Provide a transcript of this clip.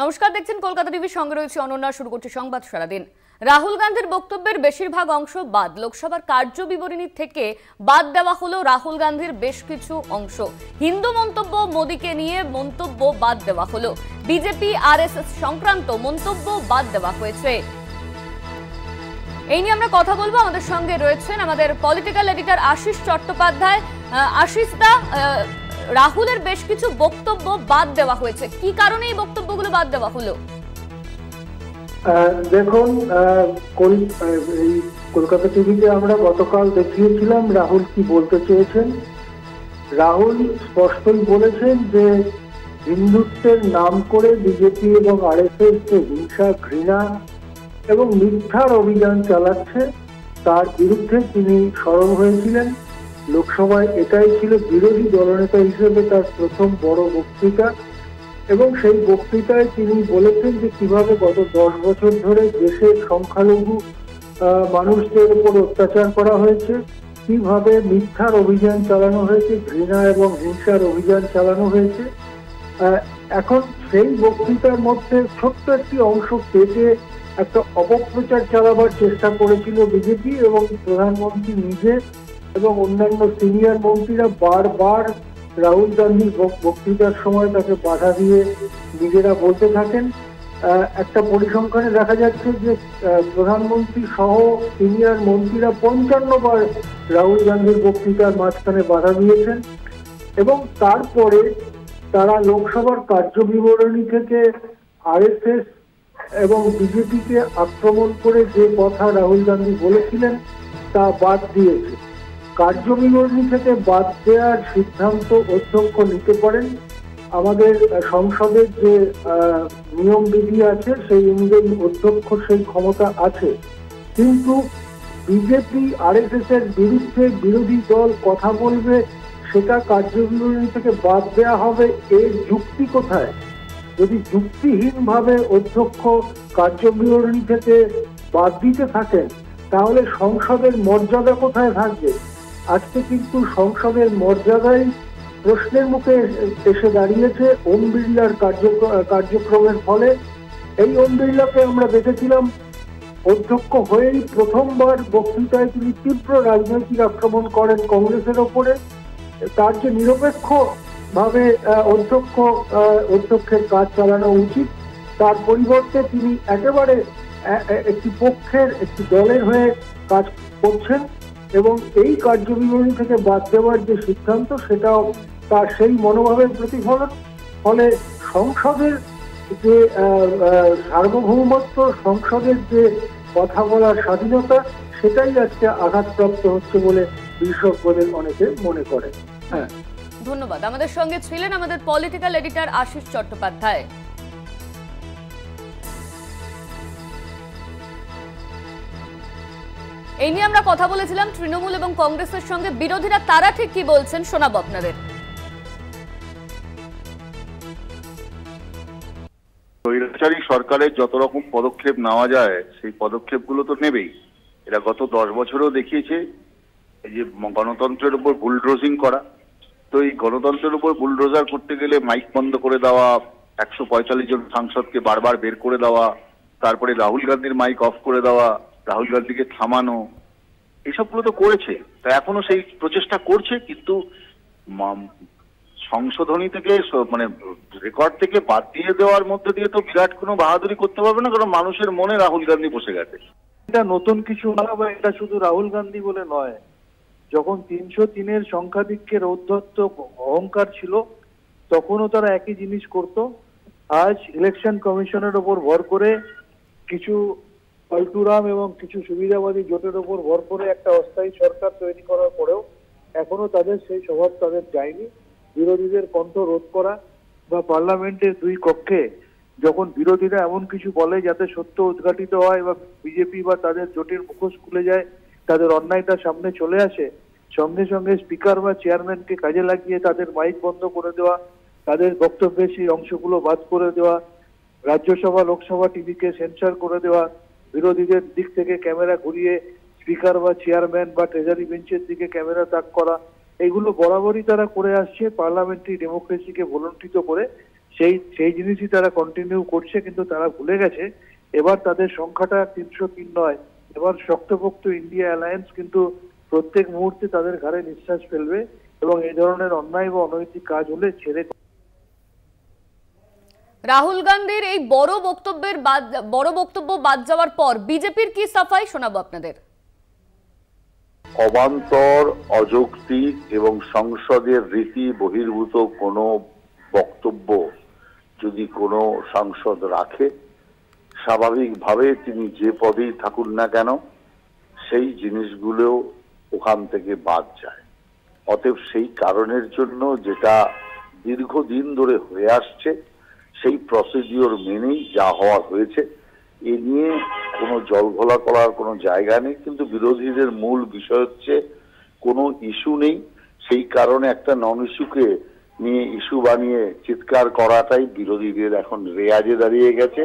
নমস্কার, দেখছেন কলকাতা টিভি, সঙ্গে রয়েছে অনন্যা। শুরু করছি সংবাদ সারাদিন। রাহুল গান্ধীর বক্তব্যের বেশিরভাগ অংশ বাদ। লোকসভার কার্যবিবরণী থেকে বাদ দেওয়া হলো রাহুল গান্ধীর বেশ কিছু অংশ। হিন্দু মন্তব্য, মোদীকে নিয়ে মন্তব্য বাদ দেওয়া হলো। বিজেপি আরএসএস সংক্রান্ত মন্তব্য বাদ দেওয়া হয়েছে। এই নিয়ে আমরা কথা বলবো। আমাদের সঙ্গে রয়েছেন আমাদের পলিটিক্যাল এডিটর আশিস চট্টোপাধ্যায়। আশিস দা, রাহুলের বেশ কিছু বক্তব্য বাদ দেওয়া হয়েছে, কি কারণে এই বক্তব্যগুলো বাদ দেওয়া হলো? দেখুন, এই কলকাতা টিভিতে আমরা গতকাল দেখিয়েছিলাম রাহুল কি বলতে চেয়েছেন। রাহুল স্পষ্টই বলেছেন যে হিন্দুত্বের নাম করে বিজেপি এবং আরএসএস যে হিংসা, ঘৃণা এবং মিথ্যার অভিযান চালাচ্ছে তার বিরুদ্ধে তিনি সরব হয়েছিলেন। লোকসভায় এটাই ছিল বিরোধী দলনেতা হিসেবে তার প্রথম বড় বক্তৃতা, এবং সেই বক্তৃতায় তিনি বলেছেন যে কিভাবে গত 10 বছর ধরে দেশের সংখ্যালঘু মানুষদের উপর অত্যাচার করা হয়েছে, কিভাবে মিথ্যার অভিযান চালানো হয়েছে, ঘৃণা এবং হিংসার অভিযান চালানো হয়েছে। এখন সেই বক্তৃতার মধ্যে ছোট্ট একটি অংশ কেটে একটা অপপ্রচার চালাবার চেষ্টা করেছিল বিজেপি, এবং প্রধানমন্ত্রী নিজে এবং অন্যান্য সিনিয়র মন্ত্রীরা বারবার রাহুল গান্ধীর বক্তৃতার সময় তাকে বাধা দিয়ে নিজেরা বলতে থাকেন। একটা পরিসংখ্যানে দেখা যাচ্ছে যে প্রধানমন্ত্রী সহ সিনিয়র মন্ত্রীরা 55 বার রাহুল গান্ধীর বক্তৃতার মাঝখানে বাধা দিয়েছেন, এবং তারপরে তারা লোকসভার কার্যবিবরণী থেকে আরএসএস এবং বিজেপিকে আক্রমণ করে যে কথা রাহুল গান্ধী বলেছিলেন তা বাদ দিয়েছে। কার্যবিবরণী থেকে বাদ দেওয়ার সিদ্ধান্ত অধ্যক্ষ নিতে পারেন। আমাদের সংসদের যে নিয়ম বিধি আছে সেই অনুযায়ী অধ্যক্ষ সেই ক্ষমতা আছে, কিন্তু বিজেপি আরএসএস এর বিরুদ্ধে বিরোধী দল কথা বলবে, সেটা কার্যবিবরণী থেকে বাদ দেওয়া হবে, এর যুক্তি কোথায়? যদি যুক্তিহীনভাবে অধ্যক্ষ কার্যবিবরণী থেকে বাদ দিতে থাকেন তাহলে সংসদের মর্যাদা কোথায় থাকবে? আজকে কিন্তু সংসদের মর্যাদাই প্রশ্নের মুখে এসে দাঁড়িয়েছে ওম বিড়লার কার্যক্রমের ফলে। এই ওম বিড়লাকে আমরা দেখেছিলাম অধ্যক্ষ হয়েই প্রথমবার বক্তৃতায় তিনি তীব্র রাজনৈতিক আক্রমণ করেন কংগ্রেসের ওপরে। তার যে নিরপেক্ষ ভাবে অধ্যক্ষের কাজ চালানো উচিত, তার পরিবর্তে তিনি একেবারে একটি পক্ষের, একটি দলের হয়ে কাজ করছেন, এবং এই কার্যবিবরণী থেকে বাদ দেওয়ার যে সিদ্ধান্ত সেটাও তার সেই মনোভাবের প্রতিফলন। ফলে সংসদের যে সার্বভৌমত্ব, সংসদের যে কথা বলার স্বাধীনতা, সেটাই আজকে আঘাতপ্রাপ্ত হচ্ছে বলে বিশেষজ্ঞদের অনেকে মনে করেন। হ্যাঁ, ধন্যবাদ। আমাদের সঙ্গে ছিলেন আমাদের পলিটিক্যাল এডিটর আশিস চট্টোপাধ্যায়। এই নিয়ে আমরা কথা বলেছিলাম তৃণমূল এবং কংগ্রেসের সঙ্গে। বিরোধীরা তারা ঠিক কি বলছেন শোনাবো আপনাদের। স্বৈরাচারী সরকারের যত রকম পদক্ষেপ নেওয়া যায় সেই পদক্ষেপগুলো তো নেবেই। এরা গত 10 বছরও দেখিয়েছে। এই যে গণতন্ত্রের উপর বুলডোজিং করা, তো এই গণতন্ত্রের উপর বুলডোজার করতে গেলে মাইক বন্ধ করে দেওয়া, 145 জন সাংসদকে বারবার বের করে দেওয়া, তারপরে রাহুল গান্ধীর মাইক অফ করে দেওয়া, রাহুল গান্ধীকে থামানো, এইসবগুলো তো করেছে। তা এখনো সেই প্রচেষ্টা করছে, কিন্তু সংশোধনী থেকে মানে রেকর্ড থেকে বাদ দিয়ে দেওয়ার মধ্যে দিয়ে তো বিরাট কোনো বাহাদুরি করতে পারবে না, কারণ মানুষের মনে রাহুল গান্ধী বসে গেছে। এটা নতুন কিছু না, বা এটা শুধু রাহুল গান্ধী বলে নয়। যখন 303-এর সংখ্যাধিক্যের ঔদ্ধত্য অহংকার ছিল তখনও তারা একই জিনিস করত। আজ ইলেকশন কমিশনের ওপর ভর করে, কিছু পাল্টুরাম এবং কিছু সুবিধাবাদী জোটের ওপর ভর করে একটা অস্থায়ী সরকার তৈরি করার পরেও এখনো তাদের সেই স্বভাব তাদের যায়নি। বিরোধীদের কণ্ঠ রোধ করা বা পার্লামেন্টের দুই কক্ষে যখন বিরোধীরা এমন কিছু বলে যাতে সত্য উদ্ঘাটিত হয় বা বিজেপি বা তাদের জোটের মুখোশ খুলে যায়, তাদের অন্যায়টা সামনে চলে আসে, সঙ্গে সঙ্গে স্পিকার বা চেয়ারম্যানকে কাজে লাগিয়ে তাদের মাইক বন্ধ করে দেওয়া, তাদের বক্তব্যের সেই অংশগুলো বাদ করে দেওয়া, রাজ্যসভা লোকসভা টিভিকে সেন্সর করে দেওয়া, বিরোধীদের দিক থেকে ক্যামেরা ঘুরিয়ে স্পিকার বা চেয়ারম্যান বা ট্রেজারি বেঞ্চের দিকে ক্যামেরা তাক করা, এগুলো বরাবরই তারা করে আসছে পার্লামেন্টারি ডেমোক্রেসিকে ভুলুণ্ঠিত করে। সেই জিনিসই তারা কন্টিনিউ করছে, কিন্তু তারা ভুলে গেছে এবার তাদের সংখ্যাটা 303 নয়, এবার শক্তপোক্ত ইন্ডিয়া অ্যালায়েন্স কিন্তু প্রত্যেক মুহূর্তে তাদের ঘাড়ে নিঃশ্বাস ফেলবে এবং এই ধরনের অন্যায় বা অনৈতিক কাজ হলে ছেড়ে। রাহুল গান্ধীর এই বড় বক্তব্য বাদ যাওয়ার পর বিজেপির কি সাফাই শোনাবো আপনাদের। অবান্তর, অযৌক্তিক এবং সংসদের রীতি বহির্ভূত কোনো বক্তব্য যদি কোনো সাংসদ রাখে, স্বাভাবিকভাবে তিনি যে পদেই থাকুন না কেন সেই জিনিসগুলো ওখান থেকে বাদ যায়। অতএব সেই কারণের জন্য যেটা দীর্ঘদিন ধরে হয়ে আসছে সেই প্রসিডিওর মেনেই যা হওয়ার হয়েছে, এ নিয়ে কোনো জলঘোলা করার কোনো জায়গা নেই। কিন্তু বিরোধীদের মূল বিষয় হচ্ছে কোনো ইস্যু নেই, সেই কারণে একটা নন ইস্যুকে নিয়ে ইস্যু বানিয়ে চিৎকার করাটাই বিরোধীদের এখন রেয়াজে দাঁড়িয়ে গেছে।